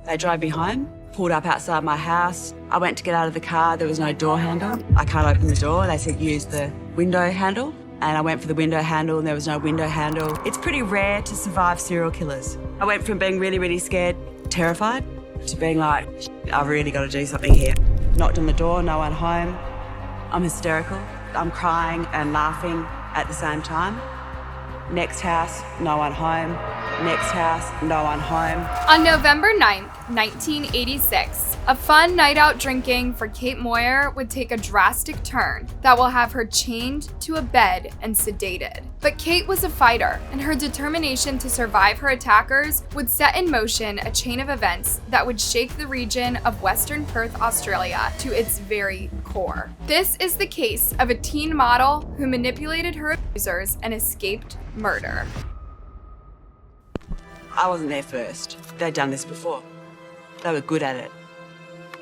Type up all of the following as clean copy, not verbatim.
They drove me home, pulled up outside my house. I went to get out of the car, there was no door handle. I can't open the door, they said use the window handle. And I went for the window handle and there was no window handle. It's pretty rare to survive serial killers. I went from being really, really scared, terrified, to being like, I've really got to do something here. Knocked on the door, no one home. I'm hysterical. I'm crying and laughing at the same time. Next house, no one home. Next house, no one home. On November 9th, 1986, a fun night out drinking for Kate Moir would take a drastic turn that will have her chained to a bed and sedated. But Kate was a fighter, and her determination to survive her attackers would set in motion a chain of events that would shake the region of Western Perth, Australia to its very core. This is the case of a teen model who manipulated her abusers and escaped murder. I wasn't there first. They'd done this before. They were good at it.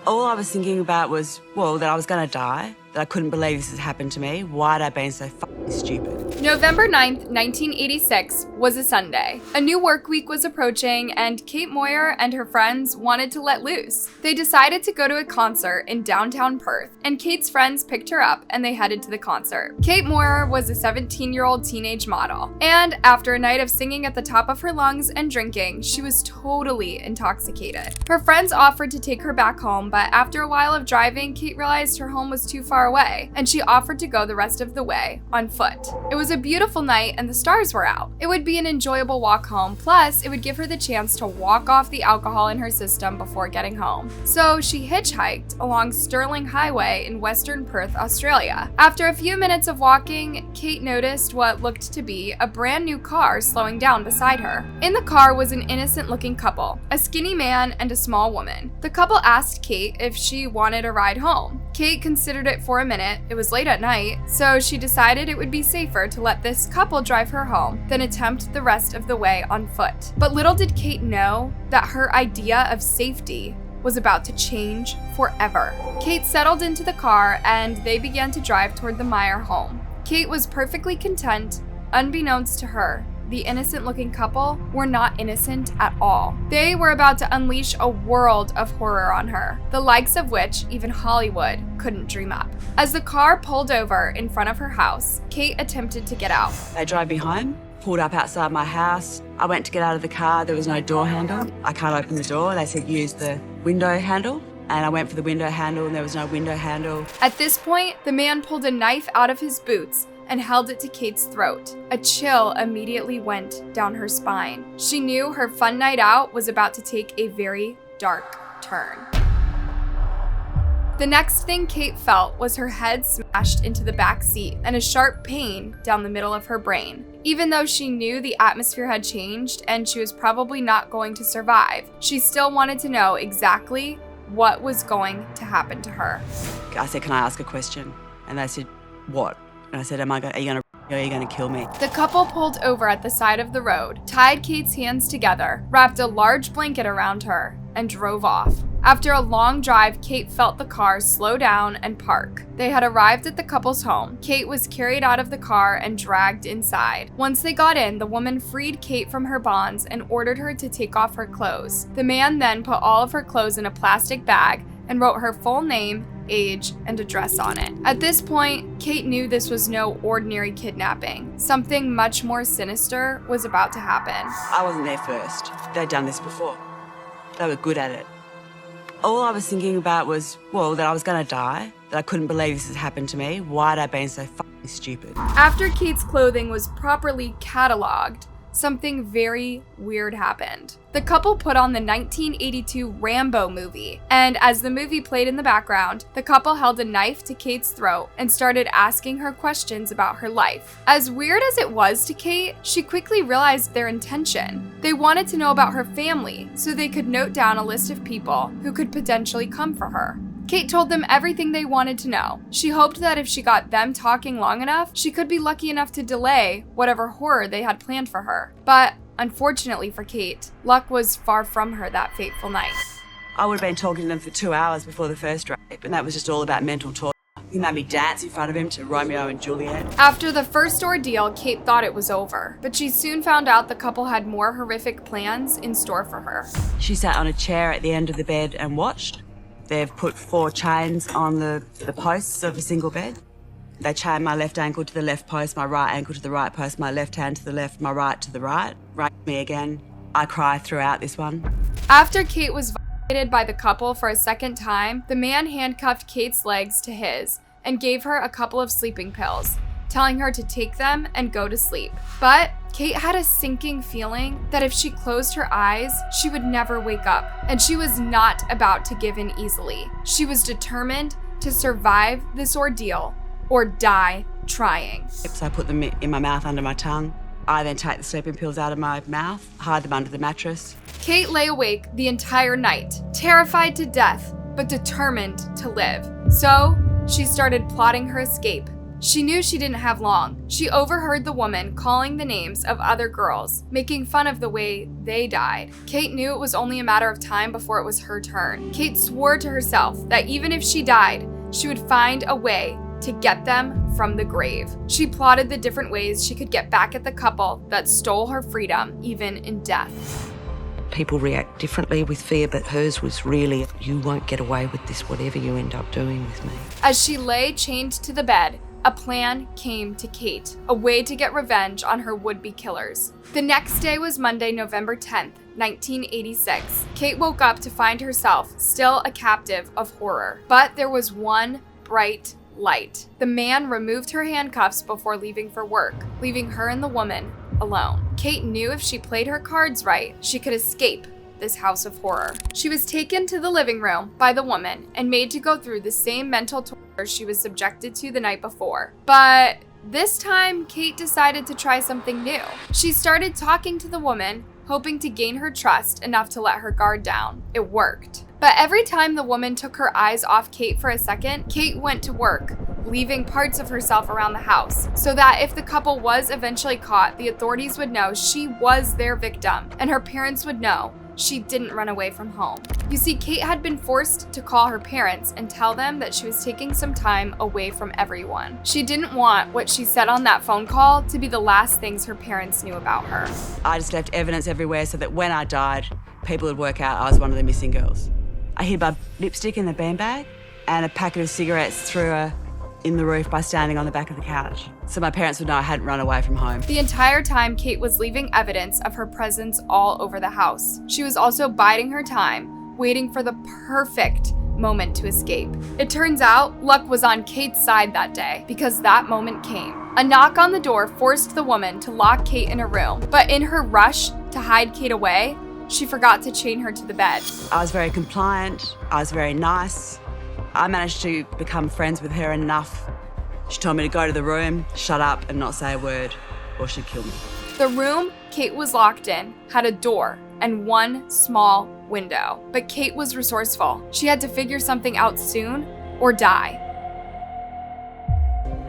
All I was thinking about was, well, that I was going to die, that I couldn't believe this had happened to me. Why'd I been so fucking stupid? November 9th, 1986 was a Sunday. A new work week was approaching and Kate Moir and her friends wanted to let loose. They decided to go to a concert in downtown Perth, and Kate's friends picked her up and they headed to the concert. Kate Moir was a 17-year-old teenage model, and after a night of singing at the top of her lungs and drinking, she was totally intoxicated. Her friends offered to take her back home, but after a while of driving, Kate realized her home was too far away, and she offered to go the rest of the way on foot. It was a beautiful night and the stars were out. It would be an enjoyable walk home, plus it would give her the chance to walk off the alcohol in her system before getting home. So she hitchhiked along Stirling Highway in Western Perth, Australia. After a few minutes of walking, Kate noticed what looked to be a brand new car slowing down beside her. In the car was an innocent-looking couple, a skinny man and a small woman. The couple asked Kate if she wanted a ride home. Kate considered it for a minute. It was late at night, so she decided it would be safer to let this couple drive her home than attempt the rest of the way on foot. But little did Kate know that her idea of safety was about to change forever. Kate settled into the car and they began to drive toward the Moir home. Kate was perfectly content. Unbeknownst to her, the innocent-looking couple were not innocent at all. They were about to unleash a world of horror on her, the likes of which even Hollywood couldn't dream up. As the car pulled over in front of her house, Kate attempted to get out. They drove me home, pulled up outside my house. I went to get out of the car, there was no door handle. I can't open the door, they said use the window handle. And I went for the window handle and there was no window handle. At this point, the man pulled a knife out of his boots and held it to Kate's throat. A chill immediately went down her spine. She knew her fun night out was about to take a very dark turn. The next thing Kate felt was her head smashed into the back seat and a sharp pain down the middle of her brain. Even though she knew the atmosphere had changed and she was probably not going to survive, she still wanted to know exactly what was going to happen to her. I said, can I ask a question? And they said, what? And I said, are you going to kill me? The couple pulled over at the side of the road, tied Kate's hands together, wrapped a large blanket around her, and drove off. After a long drive, Kate felt the car slow down and park. They had arrived at the couple's home. Kate was carried out of the car and dragged inside. Once they got in, the woman freed Kate from her bonds and ordered her to take off her clothes. The man then put all of her clothes in a plastic bag and wrote her full name, age, and address on it. At this point, Kate knew this was no ordinary kidnapping. Something much more sinister was about to happen. I wasn't there first. They'd done this before. They were good at it. All I was thinking about was, well, that I was going to die, that I couldn't believe this had happened to me. Why'd I been so fucking stupid? After Kate's clothing was properly cataloged, something very weird happened. The couple put on the 1982 Rambo movie, and as the movie played in the background, the couple held a knife to Kate's throat and started asking her questions about her life. As weird as it was to Kate, she quickly realized their intention. They wanted to know about her family so they could note down a list of people who could potentially come for her. Kate told them everything they wanted to know. She hoped that if she got them talking long enough, she could be lucky enough to delay whatever horror they had planned for her. But unfortunately for Kate, luck was far from her that fateful night. I would have been talking to them for 2 hours before the first rape, and that was just all about mental torture. He made me dance in front of him to Romeo and Juliet. After the first ordeal, Kate thought it was over, but she soon found out the couple had more horrific plans in store for her. She sat on a chair at the end of the bed and watched. They've put 4 chains on the posts of a single bed. They chained my left ankle to the left post, my right ankle to the right post, my left hand to the left, my right to the right. Raped me again. I cry throughout this one. After Kate was violated by the couple for a second time, the man handcuffed Kate's legs to his and gave her a couple of sleeping pills, telling her to take them and go to sleep. But Kate had a sinking feeling that if she closed her eyes, she would never wake up, and she was not about to give in easily. She was determined to survive this ordeal or die trying. So I put them in my mouth under my tongue. I then take the sleeping pills out of my mouth, hide them under the mattress. Kate lay awake the entire night, terrified to death, but determined to live. So she started plotting her escape. She knew she didn't have long. She overheard the woman calling the names of other girls, making fun of the way they died. Kate knew it was only a matter of time before it was her turn. Kate swore to herself that even if she died, she would find a way to get them from the grave. She plotted the different ways she could get back at the couple that stole her freedom, even in death. People react differently with fear, but hers was really, you won't get away with this, whatever you end up doing with me. As she lay chained to the bed, a plan came to Kate, a way to get revenge on her would-be killers. The next day was Monday, November 10th, 1986. Kate woke up to find herself still a captive of horror. But there was one bright light. The man removed her handcuffs before leaving for work, leaving her and the woman alone. Kate knew if she played her cards right, she could escape this house of horror. She was taken to the living room by the woman and made to go through the same mental torture she was subjected to the night before. But this time, Kate decided to try something new. She started talking to the woman, hoping to gain her trust enough to let her guard down. It worked. But every time the woman took her eyes off Kate for a second, Kate went to work, leaving parts of herself around the house, so that if the couple was eventually caught, the authorities would know she was their victim, and her parents would know she didn't run away from home. You see, Kate had been forced to call her parents and tell them that she was taking some time away from everyone. She didn't want what she said on that phone call to be the last things her parents knew about her. I just left evidence everywhere so that when I died, people would work out I was one of the missing girls. I hid my lipstick in the beanbag and a packet of cigarettes threw in the roof by standing on the back of the couch, so my parents would know I hadn't run away from home. The entire time, Kate was leaving evidence of her presence all over the house. She was also biding her time, waiting for the perfect moment to escape. It turns out luck was on Kate's side that day, because that moment came. A knock on the door forced the woman to lock Kate in a room, but in her rush to hide Kate away, she forgot to chain her to the bed. I was very compliant, I was very nice. I managed to become friends with her enough. She told me to go to the room, shut up and not say a word, or she'd kill me. The room Kate was locked in had a door and one small window. But Kate was resourceful. She had to figure something out soon or die.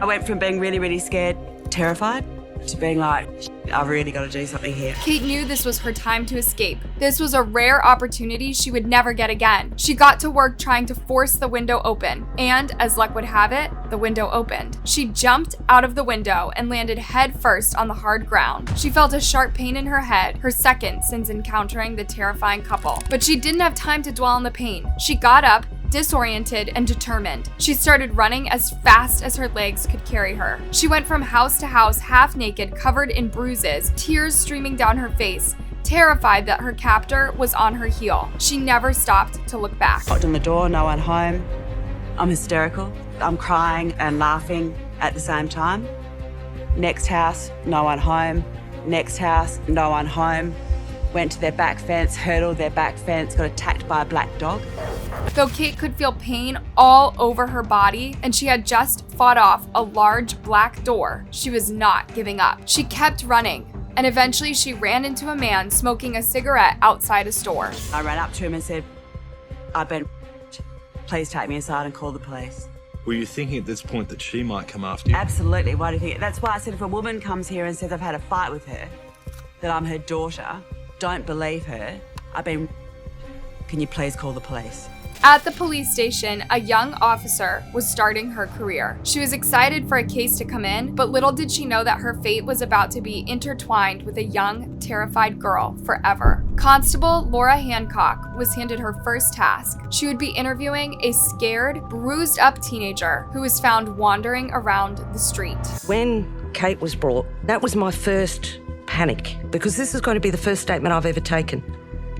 I went from being really, really scared, terrified, to being like, I've really got to do something here. Kate knew this was her time to escape. This was a rare opportunity she would never get again. She got to work trying to force the window open, and as luck would have it, the window opened. She jumped out of the window and landed head first on the hard ground. She felt a sharp pain in her head, her second since encountering the terrifying couple. But she didn't have time to dwell on the pain. She got up, disoriented and determined. She started running as fast as her legs could carry her. She went from house to house, half naked, covered in bruises, tears streaming down her face, terrified that her captor was on her heel. She never stopped to look back. Knocked on the door, no one home. I'm hysterical. I'm crying and laughing at the same time. Next house, no one home. Next house, no one home. Went to their back fence, hurdled their back fence, got attacked by a black dog. Though Kate could feel pain all over her body and she had just fought off a large black door, she was not giving up. She kept running, and eventually she ran into a man smoking a cigarette outside a store. I ran up to him and said, I've been please take me inside and call the police. Were you thinking at this point that she might come after you? Absolutely, why do you think? That's why I said if a woman comes here and says I've had a fight with her, that I'm her daughter, don't believe her. Can you please call the police? At the police station, a young officer was starting her career. She was excited for a case to come in, but little did she know that her fate was about to be intertwined with a young, terrified girl forever. Constable Laura Hancock was handed her first task. She would be interviewing a scared, bruised up teenager who was found wandering around the street. When Kate was brought, that was my first panic, because this is going to be the first statement I've ever taken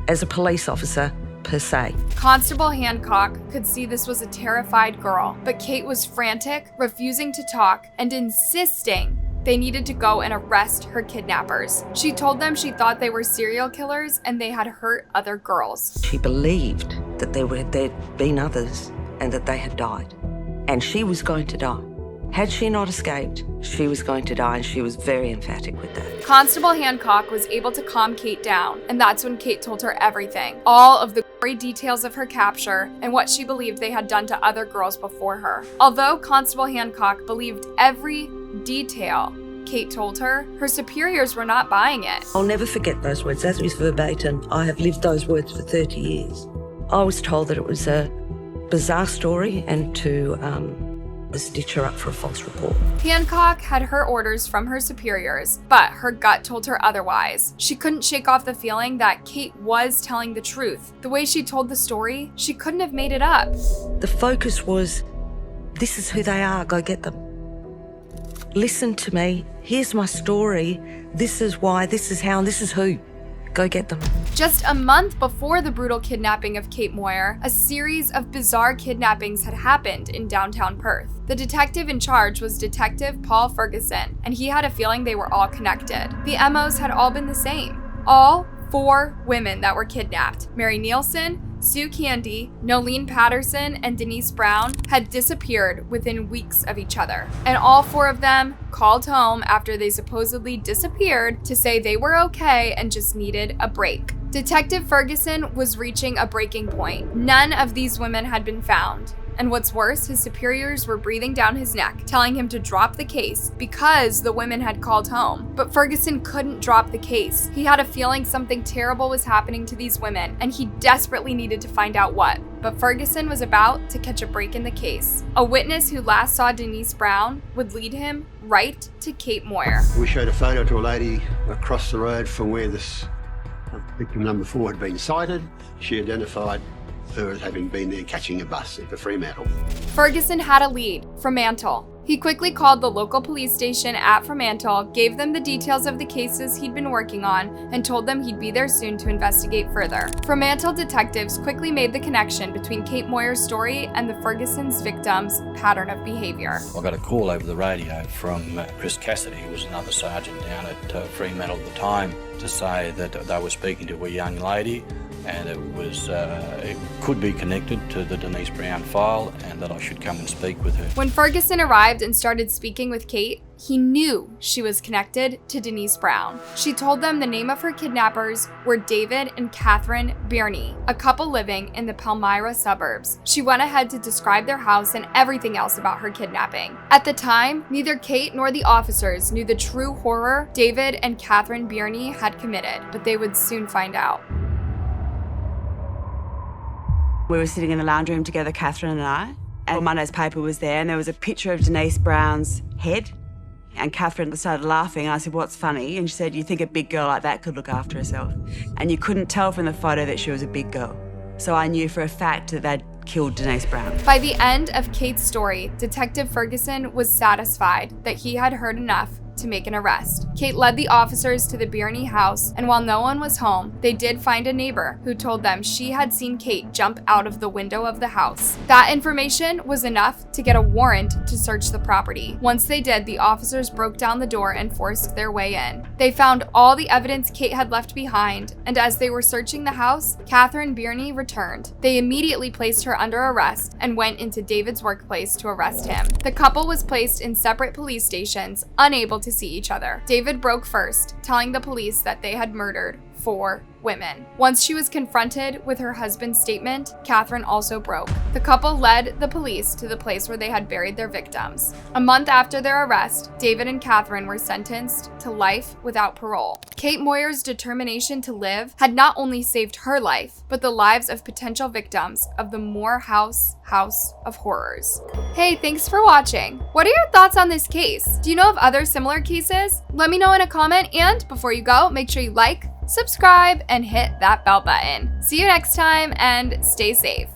as a police officer per se. Constable Hancock could see this was a terrified girl, but Kate was frantic, refusing to talk, and insisting they needed to go and arrest her kidnappers. She told them she thought they were serial killers and they had hurt other girls. She believed that there'd been others and that they had died, and she was going to die. Had she not escaped, she was going to die, and she was very emphatic with that. Constable Hancock was able to calm Kate down, and that's when Kate told her everything. All of the gory details of her capture and what she believed they had done to other girls before her. Although Constable Hancock believed every detail Kate told her, her superiors were not buying it. I'll never forget those words. As is verbatim, I have lived those words for 30 years. I was told that it was a bizarre story and to stitch her up for a false report. Hancock had her orders from her superiors, but her gut told her otherwise. She couldn't shake off the feeling that Kate was telling the truth. The way she told the story, she couldn't have made it up. The focus was, this is who they are, go get them. Listen to me, here's my story, this is why, this is how, and this is who. Go get them. Just a month before the brutal kidnapping of Kate Moir, a series of bizarre kidnappings had happened in downtown Perth. The detective in charge was Detective Paul Ferguson, and he had a feeling they were all connected. The MOs had all been the same. All 4 women that were kidnapped, Mary Nielsen, Sue Candy, Nolene Patterson, and Denise Brown, had disappeared within weeks of each other. And all 4 of them called home after they supposedly disappeared to say they were okay and just needed a break. Detective Ferguson was reaching a breaking point. None of these women had been found. And what's worse, his superiors were breathing down his neck, telling him to drop the case because the women had called home. But Ferguson couldn't drop the case. He had a feeling something terrible was happening to these women, and he desperately needed to find out what. But Ferguson was about to catch a break in the case. A witness who last saw Denise Brown would lead him right to Kate Moir. We showed a photo to a lady across the road from where this victim number 4 had been sighted. She identified her as having been there catching a bus at the Fremantle. Ferguson had a lead, Fremantle. He quickly called the local police station at Fremantle, gave them the details of the cases he'd been working on, and told them he'd be there soon to investigate further. Fremantle detectives quickly made the connection between Kate Moir's story and the Ferguson's victim's pattern of behavior. I got a call over the radio from Chris Cassidy, who was another sergeant down at Fremantle at the time, to say that they were speaking to a young lady, and it could be connected to the Denise Brown file, and that I should come and speak with her. When Ferguson arrived and started speaking with Kate, he knew she was connected to Denise Brown. She told them the name of her kidnappers were David and Catherine Birney, a couple living in the Palmyra suburbs. She went ahead to describe their house and everything else about her kidnapping. At the time, neither Kate nor the officers knew the true horror David and Catherine Birney had committed, but they would soon find out. We were sitting in the lounge room together, Catherine and I, and Monday's paper was there, and there was a picture of Denise Brown's head. And Catherine started laughing. I said, "What's funny?" And she said, "You think a big girl like that could look after herself?" And you couldn't tell from the photo that she was a big girl. So I knew for a fact that they'd killed Denise Brown. By the end of Kate's story, Detective Ferguson was satisfied that he had heard enough to make an arrest. Kate led the officers to the Birney house, and while no one was home, they did find a neighbor who told them she had seen Kate jump out of the window of the house. That information was enough to get a warrant to search the property. Once they did, the officers broke down the door and forced their way in. They found all the evidence Kate had left behind, and as they were searching the house, Catherine Birney returned. They immediately placed her under arrest and went into David's workplace to arrest him. The couple was placed in separate police stations, unable to see each other. David broke first, telling the police that they had murdered 4 women. Once she was confronted with her husband's statement, Catherine also broke. The couple led the police to the place where they had buried their victims. A month after their arrest, David and Catherine were sentenced to life without parole. Kate Moir's determination to live had not only saved her life, but the lives of potential victims of the Moir House of Horrors. Hey, thanks for watching. What are your thoughts on this case? Do you know of other similar cases? Let me know in a comment, and before you go, make sure you like, subscribe, and hit that bell button. See you next time, and stay safe.